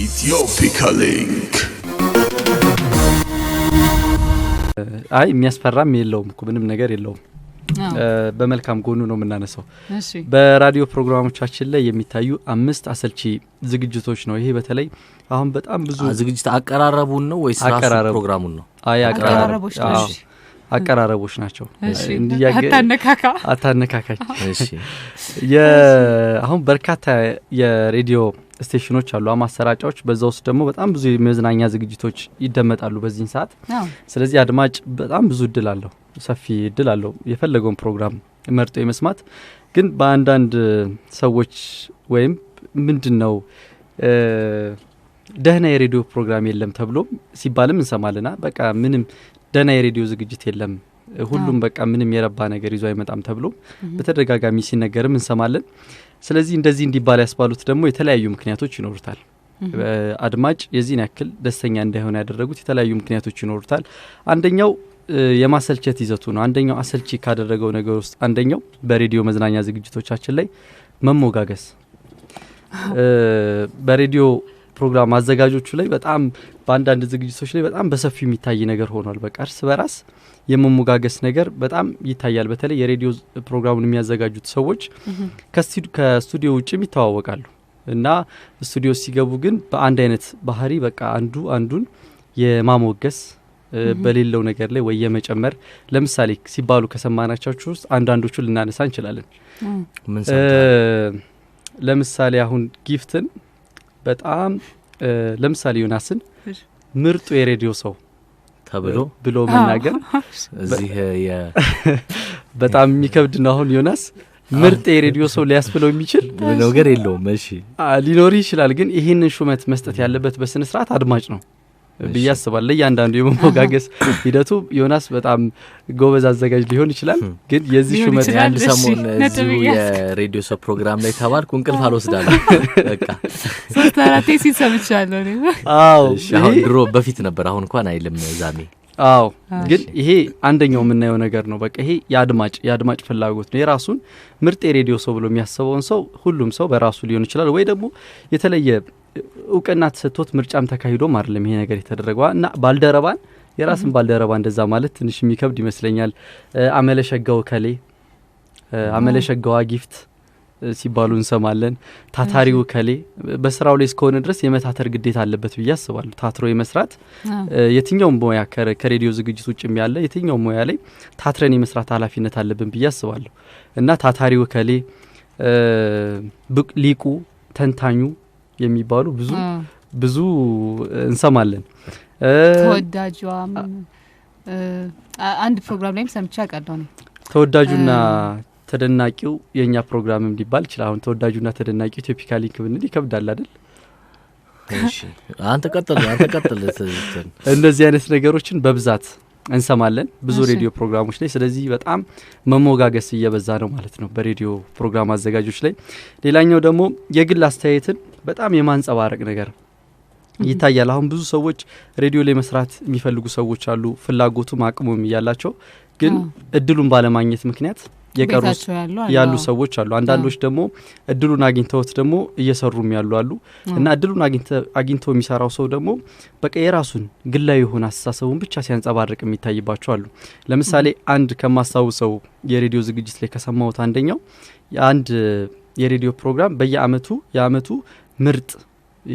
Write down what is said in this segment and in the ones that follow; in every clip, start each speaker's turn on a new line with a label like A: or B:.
A: Ethiopia Link
B: አይ የሚያስፈራም የለውም እኮ ምንም ነገር የለውም በመልካም ጎኑ ነው የምናነሳው
C: እሺ
B: በራዲዮ ፕሮግራሞቻችን ላይ የሚታዩ 5 አሰልቺ ዝግጅቶች ነው ይሄ በተለይ አሁን በጣም ብዙ
D: ዝግጅት አቀራረቡን ነው ወይስ ራሱ ፕሮግራሙን ነው
B: አይ አቀራረቦች ናቸው
C: እንዲያገ
B: አታነካካኝ
D: እሺ
B: አሁን በርካታ የሬዲዮ ስቴሽኖች አሉ ማሰራጫዎች በዛው ውስጥ ደግሞ በጣም ብዙ የመዝናኛ ዝግጅቶች ይደመጣሉ በዚህ ሰዓት ስለዚህ አድማጭ በጣም ብዙ እድል አለው ሰፊ እድል አለው የፈለገውን ፕሮግራም መርጦ የመስማት ግን በአንዳንድ ሰዎች ወይም ምንድነው ደህና የሬዲዮ ፕሮግራም የለም ተብሎ ሲባልም እንሰማለና በቃ ምንም ደህና የሬዲዮ ዝግጅት የለም ሁሉም በቃ ምንም የረባ ነገር ይዞ አይመጣም ተብሎ በተደጋጋሚ ሲነገርም እንሰማለን ስለዚህ እንደዚህ እንዲባል ያስባሉት ደግሞ የተለያዩ ምክንያቶች ይኖሩታል አድማጭ የዚህን ያክል ደስተኛ እንዳይሆን ያደረጉት የተለያዩ ምክንያቶች ይኖሩታል አንደኛው የማሰልቸት ይዘቱ ነው አንደኛው አሰልቺ ካደረገው ነገር ውስጥ አንደኛው በሬዲዮ መዝናኛ ዝግጅቶቻችን ላይ መሞጋገስ በሬዲዮ ፕሮግራም አዘጋጆቹ ላይ በጣም በአንዳንድ ዝግጅቶች ላይ በጣም በሰፊው የሚታይ ነገር ሆኗል በቃ እርስ በራስ የመሞጋገስ ነገር በጣም ይታያል በተለይ የሬዲዮ ፕሮግራሙን የሚያዘጋጁት ሰዎች ከስቱዲዮ ውጭም ይተዋወቃሉ እና ስቱዲዮ ሲገቡ ግን በአንድ አይነት ባህሪ በቃ አንዱን የማሞገስ በሌለው ነገር ላይ ወይ የመጨመር ለምሳሌ ሲባሉ ከሰማናቸው ውስጥ አንዳንዶቹ ልናነሳ እንችላለን ለምሳሌ አሁን ጊፍትን በጣም ለምሳሌ ዮናስን ምርጡ የሬዲዮ ሰው ብሎ መናገር
D: እዚህ
B: በጣም የሚከብድ ነው አሁን ዮናስ ምርጥ የሬዲዮ ሰው ሊያስብለው የሚችል
D: ነገር የለውም እሺ
B: ሊኖር ይችላል ግን ይሄንን ሹመት መስጠት ያለበት በስነ ስርዓት አድማጭ ነው በያስባለ ያንዳንዱ የመሞጋገስ ሂደቱ ዮናስ በጣም ጎበዝ አዘጋጅ ሊሆን ይችላል ግን የዚህ ሹመት
D: አንድ ሰሞን እዚሁ የሬዲዮ ሰው ፕሮግራም ላይ ተባልኩ እንቅልፍ አልወስዳለሁ በቃ
C: ሶስታራቴ ሲሰምቻለሁ ነው
D: እሺ አሁን ድሮ በፊት ነበር አሁን እንኳን አይልም ዛሜ
B: ግን ይሄ አንደኛው የምናየው ነገር ነው በቃ ይሄ የአድማጭ ፍላጎት ነው የራሱን ምርጥ የሬዲዮ ሰው ብሎ የሚያስበውን ሰው ሁሉም ሰው በራሱ ሊሆን ይችላል ወይ ደግሞ የተለየ እውቅና ተሰጥቶት ምርጫም ተካሂዶ አይደለም ይሄ ነገር የተደረገው እና ባልደረባን የራስን ባልደረባ እንደዛ ማለት ትንሽ የሚከብድ ይመስለኛል አመለሸጋው ከሌ አመለሸጋዋ ጊፍት ሲባሉ እንሰማለን ታታሪው ከሌ በስራው ላይ እስከሆነ ድረስ የመታተር ግዴታ አለበት ብዬ አስባለሁ ታትሮ የመስራት የትኛውም ሙያ ከሬዲዮ ዝግጅት ውጭም ያለ የትኛውም ሙያ ላይ ታትረን የመስራት ኃላፊነት አለብን ብዬ አስባለሁ እና ታታሪው ከሌ ሊቁ ተንታኙ የሚባሉ ብዙ እንሰማለን
C: ተወዳጁ አንድ ፕሮግራም ላይም ሰምቻ አቀዳው ነው
B: ተወዳጁና ተደናቂው የኛ ፕሮግራምም ሊባል ይችላል አሁን ተወዳጁና ተደናቂው ኢትዮፒካ ሊንክ ብንል ይከብዳል አይደል
D: እሺ አንተ ቀጥል
B: እንደዚህ አይነት ነገሮችን በብዛት እንሰማለን ብዙ ሬዲዮ ፕሮግራሞች ላይ ስለዚህ በጣም መሞጋገስ እየበዛ ነው ማለት ነው በሬዲዮ ፕሮግራም አዘጋጆች ላይ ሌላኛው ደግሞ የግል አስተያየትን በጣም የማንጸባረቅ ነገር ይታያል አሁን ብዙ ሰዎች ሬዲዮ ላይ መስራት የሚፈልጉ ሰዎች አሉ ፍላጎቱም አቅሙም ያላቸው ግን እድሉን ባለማግኘት ምክንያት የቀሩት ያሉ ሰዎች አሉ አንዳንዶች ደግሞ እድሉን አግኝተውት ደግሞ እየሰሩም ያሉ አሉ እና እድሉን አግኝተው የሚሰራው ሰው ደግሞ በቃ የራሱን ግላዊ የሆነ አስተሳሰቡን ብቻ ሲያንጸባርቅ የሚታይባቸው አሉ ለምሳሌ አንድ ከማስታውሰው የሬዲዮ ዝግጅት ላይ ከሰማሁት አንደኛው አንድ የሬዲዮ ፕሮግራም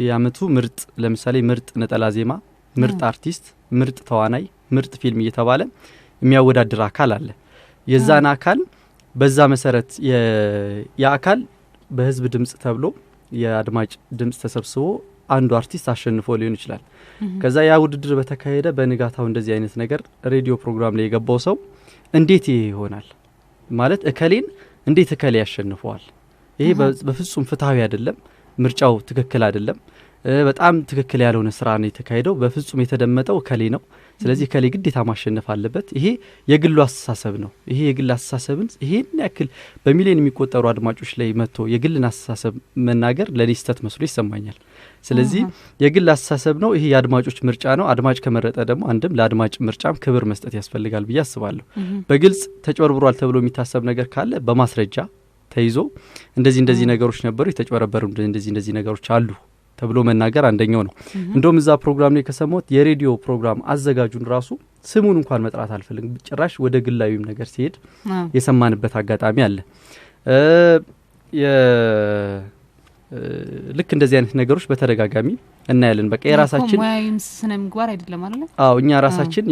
B: የአመቱ ምርጥ ለምሳሌ ምርጥ ነጠላ ዜማ ምርጥ አርቲስት ምርጥ ተዋናይ ምርጥ ፊልም እየተባለ የሚያወዳድር አካል አለ የዛን አካል በዛ መሰረት የአካል በህዝብ ድምጽ ተብሎ የአድማጭ ድምጽ ተሰብስቦ አንዱ አርቲስት አሸንፎ ሊሆን ይችላል ከዛ ያ ውድድር በተካሄደ በንጋታው እንደዚህ አይነት ነገር ሬዲዮ ፕሮግራም ላይ የገባው ሰው እንዴት ይሄ ይሆናል ማለት እከሌን እንዴት እከሌ ያሸንፈዋል ይሄ በፍጹም ፍትሃዊ አይደለም ምርጫው ትክክል አይደለም በጣም ትክክል ያልሆነ ስራ ነው የተካሄደው በፍጹም የተደመጠው ከሌ ነው ስለዚህ ከሌ ግዴታ ማሸነፍ አለበት ይሄ የግሉ አስተሳሰብ ነው ይሄ የግል አስተሳሰብን ይሄን ያክል በሚሊዮን የሚቆጠሩ አድማጮች ላይ መጥቶ የግልን አስተሳሰብ መናገር ለኔ ስተት መስሎ ይሰማኛል ስለዚህ የግል አስተሳሰብ ነው ይሄ የአድማጮች ምርጫ ነው አድማጭ ከመረጠ ደግሞ አንድም ለአድማጭ ምርጫም ክብር መስጠት ያስፈልጋል ብዬ አስባለሁ በግልጽ ተጨበርብሯል ተብሎ የሚታሰብ ነገር ካለ በማስረጃ ተይዞ እንደዚህ ነገሮች ነበሩ የተጨበረበሩ እንደዚህ ነገሮች አሉ ተብሎ መናገር አንደኛው ነው። እንደውም እዛ ፕሮግራም ላይ ከሰማሁት የሬዲዮ ፕሮግራም አዘጋጁን ራሱ ስሙን እንኳን መጥራት አልፈልግም ጭራሽ ወደ ግላዊም ነገር ሲሄድ የሰማንበት አጋጣሚ አለ። ልክ እንደዚህ አይነት ነገሮች በተደጋጋሚ እናያለን። በቃ የራሳችን
C: ሙያም ስነ ምግባር አይደለም አይደል?
B: አዎ እኛ ራሳችን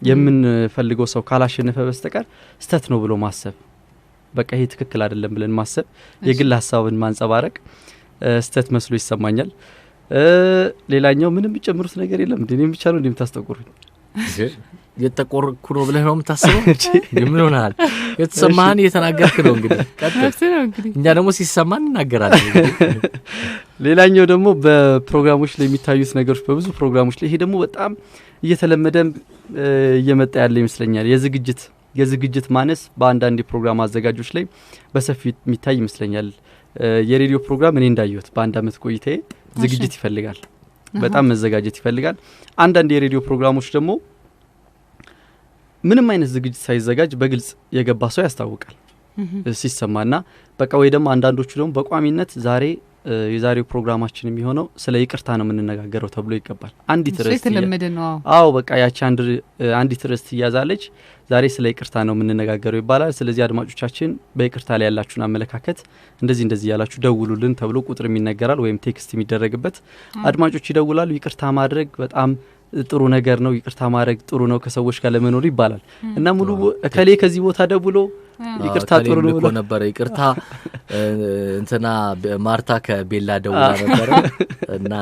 B: የምንፈልገው ሰው ካላሸነፈ በስተቀር ስተት ነው ብሎ ማሰብ በቃ ይሄ ትክክል አይደለም ብለን ማሰብ የግል ሀሳብን ማንጸባረቅ ስተት መስሎ ይሰማኛል። ሌላኛው ምንም ቢጨምሩት ነገር የለም እንዴ? እኔም ብቻ ነው እንደምታስተቆሩኝ
D: የተቆርኩ ነው ብለህ ነው የምታስበው? ምን ሆነሃል? የተሰማህን እየተናገርክ ነው እንግዲህ ቀጥታ እኛ ደግሞ ሲሰማን እናገራለን።
B: ሌላኛው ደግሞ በፕሮግራሞች ላይ የሚታዩት ነገሮች በብዙ ፕሮግራሞች ላይ ይሄ ደግሞ በጣም እየተለመደ እየመጣ ያለ ይመስለኛል። የዝግጅት ማነስ በአንዳንድ የፕሮግራም አዘጋጆች ላይ በሰፊው የሚታይ ይመስለኛል። የሬዲዮ ፕሮግራም እኔ እንዳየሁት በአንድ አመት ቆይታዬ ዝግጅት ይፈልጋል፣ በጣም መዘጋጀት ይፈልጋል። አንዳንድ የሬዲዮ ፕሮግራሞች ደግሞ ምንም አይነት ዝግጅት ሳይዘጋጅ በግልጽ የገባ ሰው ያስታውቃል ሲሰማና በቃ ወይ ደግሞ አንዳንዶቹ ደግሞ በቋሚነት የዛሬው ፕሮግራማችን የሚሆነው ስለ ይቅርታ ነው የምንነጋገረው ተብሎ ይገባል። አንዲት ርዕስ
C: የተለመደ ነው።
B: አዎ በቃ ያቺ አንዲት ርዕስ ያዛለች ዛሬ ስለ ይቅርታ ነው የምንነጋገረው ይባላል። ስለዚህ አድማጮቻችን በይቅርታ ላይ ያላችሁን አመለካከት እንደዚህ ያላችሁ ደውሉልን ተብሎ ቁጥር የሚነገራል ወይም ቴክስት የሚደረግበት አድማጮች ይደውላሉ። ይቅርታ ማድረግ በጣም ጥሩ ነገር ነው፣ ይቅርታ ማድረግ ጥሩ ነው ከሰዎች ጋር ለመኖር ይባላል እና ሙሉ እከሌ ከዚህ ቦታ ደውሎ ይቅርታ ጥሩ ነው ብሎ
D: ነበር። ይቅርታ እንትና ማርታ ከቤላ ደውላ ነበር እና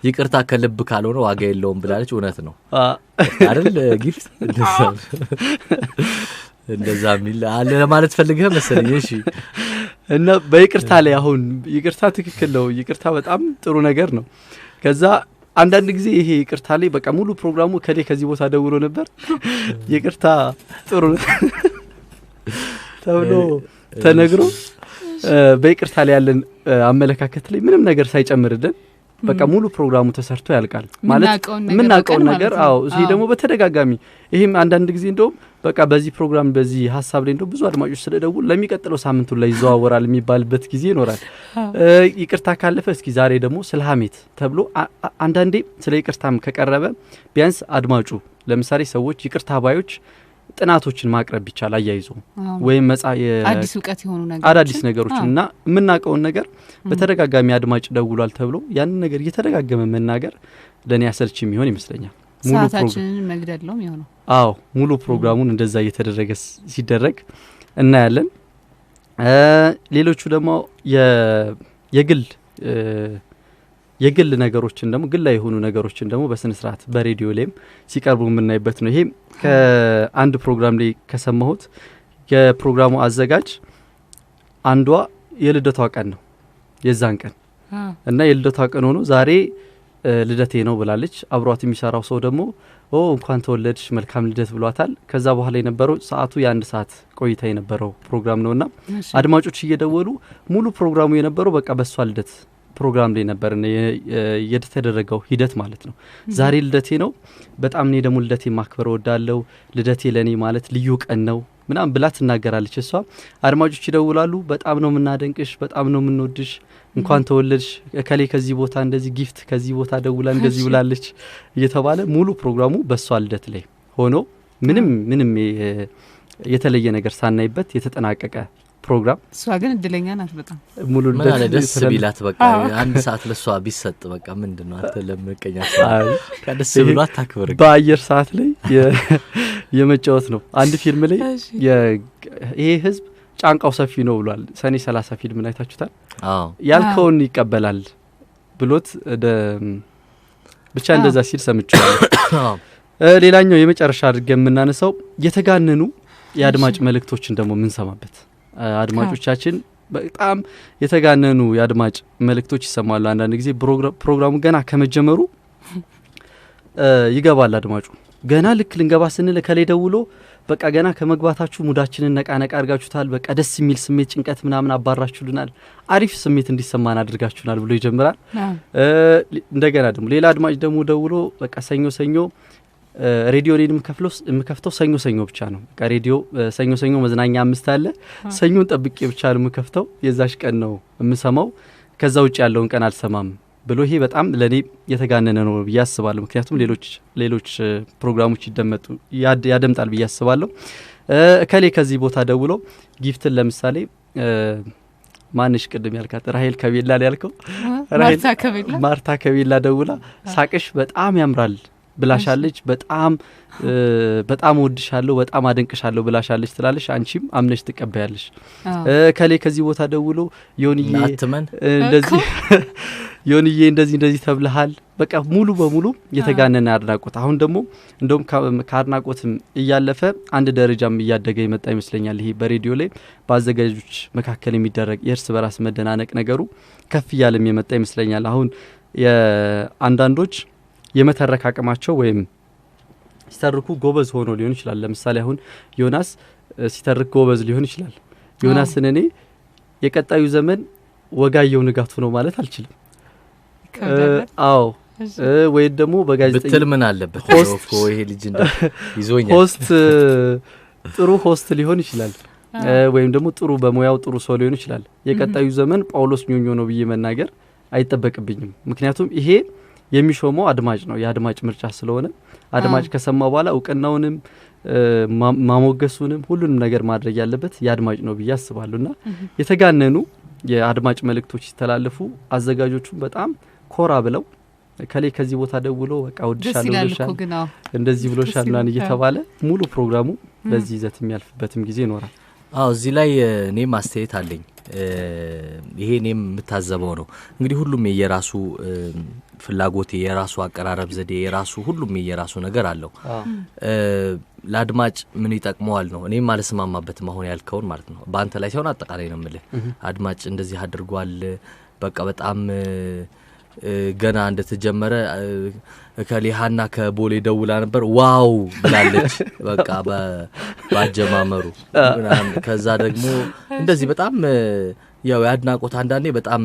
D: ይቅርታ ከልብ ካልሆነ ዋጋ የለውም ብላለች። እውነት ነው አይደል? ጊፍት እንደዛ ሚል አለ ለማለት ፈልገህ መሰለኝ። እሺ
B: እና በይቅርታ ላይ አሁን ይቅርታ ትክክል ነው፣ ይቅርታ በጣም ጥሩ ነገር ነው። ከዛ አንዳንድ ጊዜ ይሄ ይቅርታ ላይ በቃ ሙሉ ፕሮግራሙ ከዚህ ቦታ ደውሎ ነበር ይቅርታ ጥሩ ተብሎ ተነግሮ በይቅርታ ላይ ያለን አመለካከት ላይ ምንም ነገር ሳይጨምርልን በቃ ሙሉ ፕሮግራሙ ተሰርቶ ያልቃል ማለት ምናቀውን ነገር አዎ እዚህ ደግሞ በተደጋጋሚ ይሄም አንዳንድ ጊዜ እንደውም በቃ በዚህ ፕሮግራም በዚህ ሐሳብ ላይ እንደውም ብዙ አድማጮች ስለደውል ለሚቀጥለው ሳምንቱ ላይ ይዘዋወራል የሚባልበት ጊዜ ይኖራል። ይቅርታ ካለፈ እስኪ ዛሬ ደግሞ ስለ ሀሜት ተብሎ አንዳንዴ ስለ ይቅርታም ከቀረበ ቢያንስ አድማጩ ለምሳሌ ሰዎች ይቅርታ ባዮች ጥናቶችን ማቅረብ ይቻላል አያይዞ ወይም
C: አዲስ ዕውቀት የሆኑ
B: አዳዲስ ነገሮችና ምናቀውን ነገር በተደጋጋሚ አድማጭ ደውሏል ተብሎ ያን ነገር እየተደጋገመ መናገር ለኔ ያሰልች የሚሆን ይመስለኛል።
C: ሰዓታችንን መግደል ነው የሚሆነው።
B: አዎ ሙሉ ፕሮግራሙን እንደዛ እየተደረገ ሲደረግ እናያለን። ሌሎቹ ደግሞ የግል ነገሮችን ደግሞ ግላዊ የሆኑ ነገሮችን ደግሞ በስነ ስርዓት በሬዲዮ ላይም ሲቀርቡ የምናይበት ነው። ይሄ ከአንድ ፕሮግራም ላይ ከሰማሁት የፕሮግራሙ አዘጋጅ አንዷ የልደቷ ቀን ነው የዛን ቀን እና የልደቷ ቀን ሆኖ ዛሬ ልደቴ ነው ብላለች። አብሯት የሚሰራው ሰው ደግሞ እንኳን ተወለድሽ መልካም ልደት ብሏታል። ከዛ በኋላ የነበረው ሰዓቱ የ1 ሰዓት ቆይታ የነበረው ፕሮግራም ነውና አድማጮች እየደወሉ ሙሉ ፕሮግራሙ የነበረው በቃ በሷ ልደት ፕሮግራም ላይ ነበር የተደረገው ሂደት ማለት ነው። ዛሬ ልደቴ ነው በጣም እኔ ደግሞ ልደቴ ማክበር ወዳለው ልደቴ ለኔ ማለት ልዩ ቀን ነው ምናምን ብላ ትናገራለች። እሷ አድማጮች ይደውላሉ በጣም ነው የምናደንቅሽ፣ በጣም ነው የምንወድሽ፣ እንኳን ተወለድሽ፣ እከሌ ከዚህ ቦታ እንደዚህ ጊፍት ከዚህ ቦታ ደውላ እንደዚህ ብላለች እየተባለ ሙሉ ፕሮግራሙ በሷ ልደት ላይ ሆኖ ምንም የተለየ ነገር ሳናይበት የተጠናቀቀ ፕሮግራም።
C: እሷ ግን እድለኛ ናት በጣም
B: ሙሉ
D: ልደት ደስ ቢላት በቃ 1 ሰዓት ለሷ ቢሰጥ በቃ ምንድነው አንተ ለምቀኛ ደስ ብሏት ታክብር።
B: በአየር ሰዓት ላይ የመጫወት ነው። አንድ ፊልም ላይ ይሄ ህዝብ ጫንቃው ሰፊ ነው ብሏል። ሰኔ 30 ፊልም ላይ ታችሁታል። ያልከውን ይቀበላል ብሎት ብቻ እንደዛ ሲል ሰምቻለሁ። ሌላኛው የመጨረሻ አድርገን የምናነሳው የተጋነኑ የአድማጭ መልእክቶችን ደግሞ የምንሰማበት አድማጮቻችን በጣም የተጋነኑ የአድማጭ መልእክቶች ይሰማሉ። አንዳንድ ጊዜ ፕሮግራሙ ገና ከመጀመሩ ይገባል አድማጩ ገና ልክ ልንገባ ስንል ከላይ ደውሎ በቃ ገና ከመግባታችሁ ሙዳችንን ነቃነቃ አድርጋችሁታል፣ በቃ ደስ የሚል ስሜት ጭንቀት ምናምን አባራችሁልናል፣ አሪፍ ስሜት እንዲሰማን አድርጋችሁናል ብሎ ይጀምራል። እንደገና ደግሞ ሌላ አድማጭ ደግሞ ደውሎ በቃ ሰኞ ሬዲዮ ላይ የምከፍተው ሰኞ ብቻ ነው። በቃ ሬዲዮ ሰኞ መዝናኛ 5 አለ፣ ሰኞን ጠብቄ ብቻ ነው የምከፍተው፣ የዛሽ ቀን ነው የምሰማው፣ ከዛ ውጭ ያለውን ቀን አልሰማም ብሎ ይሄ በጣም ለኔ የተጋነነ ነው ብዬ አስባለሁ። ምክንያቱም ሌሎች ፕሮግራሞች ያደምጣል ብዬ አስባለሁ። እከሌ ከዚህ ቦታ ደውሎ ጊፍትን ለምሳሌ ማንሽ ቅድም ያልካት ራሄል ከቤላ ያልከው ማርታ ከቤላ ደውላ ሳቅሽ በጣም ያምራል ብላሻለች፣ በጣም ወድሻለሁ፣ በጣም አደንቅሻለሁ ብላሻለች ትላለሽ። አንቺም አምነሽ ትቀበያለሽ። ከሌ ከዚህ ቦታ ደውሎ ዮንዬ እንደዚህ ተብለሃል። በቃ ሙሉ በሙሉ የተጋነነ አድናቆት። አሁን ደግሞ እንደውም ከአድናቆትም እያለፈ አንድ ደረጃም እያደገ የመጣ ይመስለኛል። ይሄ በሬዲዮ ላይ በአዘጋጆች መካከል የሚደረግ የእርስ በራስ መደናነቅ ነገሩ ከፍ እያለም የመጣ ይመስለኛል። አሁን የአንዳንዶች የመተረክ አቅማቸው ወይም ሲተርኩ ጎበዝ ሆኖ ሊሆን ይችላል። ለምሳሌ አሁን ዮናስ ሲተርክ ጎበዝ ሊሆን ይችላል። ዮናስን እኔ የቀጣዩ ዘመን ወጋየሁ ንጋቱ ነው ማለት አልችልም። አዎ ወይ ደግሞ በጋዜጠኛ
D: ብትል ምን አለበት እኮ ይሄ ልጅ ይዞኛል።
B: ጥሩ ሆስት ሊሆን ይችላል፣ ወይም ደግሞ ጥሩ በሙያው ጥሩ ሰው ሊሆን ይችላል። የቀጣዩ ዘመን ጳውሎስ ኞኞ ነው ብዬ መናገር አይጠበቅብኝም። ምክንያቱም ይሄ የሚሾመው አድማጭ ነው። የአድማጭ ምርጫ ስለሆነ አድማጭ ከሰማ በኋላ እውቅናውንም ማሞገሱንም ሁሉንም ነገር ማድረግ ያለበት የአድማጭ ነው ብዬ አስባለሁና የተጋነኑ የአድማጭ መልእክቶች ሲተላለፉ አዘጋጆቹ በጣም ኮራ ብለው ከሌ ከዚህ ቦታ ደውሎ በቃ ወድሻለሁ ብሎሻል እንደዚህ ብሎሻል ማን እየተባለ ሙሉ ፕሮግራሙ በዚህ ይዘት የሚያልፍበትም ጊዜ ይኖራል።
D: እዚህ ላይ እኔም አስተያየት አለኝ። ይሄ እኔም የምታዘበው ነው። እንግዲህ ሁሉም የራሱ ፍላጎት፣ የራሱ አቀራረብ ዘዴ፣ የራሱ ሁሉም የራሱ ነገር አለው። ለአድማጭ ምን ይጠቅመዋል ነው እኔም ማለስማማበትም አሁን ያልከውን ማለት ነው። በአንተ ላይ ሳይሆን አጠቃላይ ነው የምልህ። አድማጭ እንደዚህ አድርጓል በቃ በጣም ገና እንደተጀመረ ከሊሃና ከቦሌ ደውላ ነበር ዋው ብላለች በቃ ባጀማመሩ። ከዛ ደግሞ እንደዚህ በጣም ያው ያድናቆት አንዳንዴ በጣም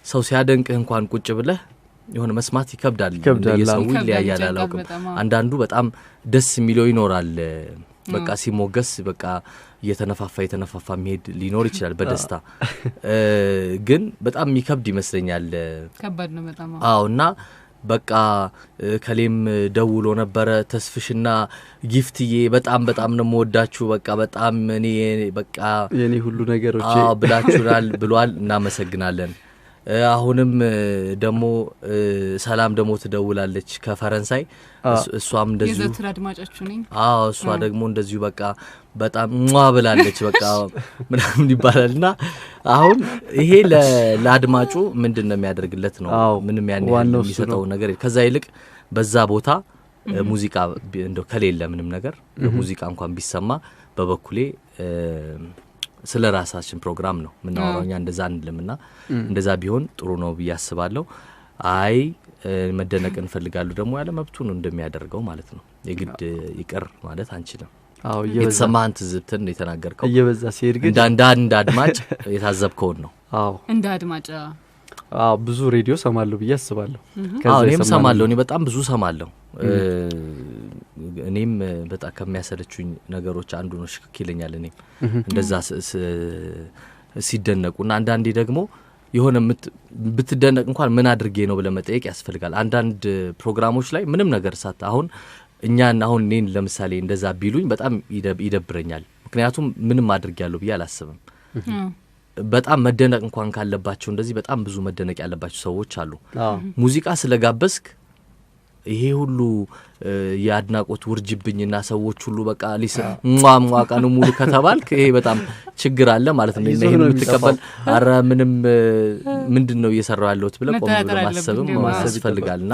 D: ሰው ሲያደንቅህ እንኳን ቁጭ ብለህ የሆነ መስማት ይከብዳል። የሰው ይለያያል አላውቅም። አንዳንዱ በጣም ደስ የሚለው ይኖራል። በቃ ሲሞገስ በቃ እየተነፋፋ መሄድ ሊኖር ይችላል በደስታ። ግን በጣም የሚከብድ ይመስለኛል።
C: ከባድ ነው በጣም።
D: እና በቃ ከሌም ደውሎ ነበረ ተስፍሽና ጊፍትዬ በጣም ነው የምወዳችሁ በቃ በጣም እኔ በቃ
B: የኔ ሁሉ ነገሮች
D: ብላችሁናል ብሏል። እናመሰግናለን። አሁንም ደሞ ሰላም ደሞ ትደውላለች ከፈረንሳይ። እሷም እንደዚሁ
C: የዘትር አድማጫችሁ ነኝ።
D: እሷ ደግሞ እንደዚሁ በቃ በጣም ብላለች በቃ ምናምን ይባላልና አሁን ይሄ ለአድማጩ ምንድነው የሚያደርግለት ነው? ምንም ያን የሚሰጠው ነገር ከዛ ይልቅ በዛ ቦታ ሙዚቃ እንደው ከሌለ ምንም ነገር ሙዚቃ እንኳን ቢሰማ በበኩሌ ስለ ራሳችን ፕሮግራም ነው ምናወራውኛ እንደዛ አንልምና እንደዛ ቢሆን ጥሩ ነው ብያስባለሁ። መደነቅ እንፈልጋለን ደግሞ ያለ መብቱ ነው እንደሚያደርገው ማለት ነው። የግድ ይቀር ማለት አንችልም። የተሰማህን ትዝብትን የተናገርከው
B: እየበዛ ሲሄድ ግን
D: እንደ አድማጭ የታዘብከው ነው።
C: እንደ አድማጭ
B: ብዙ ሬዲዮ ሰማለሁ ብዬ አስባለሁ።
D: እኔም ሰማለሁ። እኔ በጣም ብዙ ሰማለሁ። እኔም በጣም ከሚያሰለቹኝ ነገሮች አንዱ ነው ሽክክለኛል። እኔም እንደዛ ሲደነቁና አንዳንዴ ደግሞ የሆነ ብትደነቅ እንኳን ምን አድርጌ ነው ብለ መጠየቅ ያስፈልጋል። አንዳንድ ፕሮግራሞች ላይ ምንም ነገር ሳት አሁን እኔን ለምሳሌ እንደዛ ቢሉኝ በጣም ይደብረኛል። ምክንያቱም ምንም አድርጌያለሁ ብዬ አላስብም። በጣም መደነቅ እንኳን ካለባቸው እንደዚህ በጣም ብዙ መደነቅ ያለባቸው ሰዎች አሉ። ሙዚቃ ስለጋበስክ ይሄ ሁሉ ያድናቆት ውርጅብኝና ሰዎች ሁሉ በቃ ሟሟቃኑ ሙሉ ከተባልክ ይሄ በጣም ችግር አለ ማለት ነው። ይሄን የምትቀበል ምንም ምንድነው እየሰራው ያለውት ብለ ቆም ብለ ማሰብም ያስፈልጋልና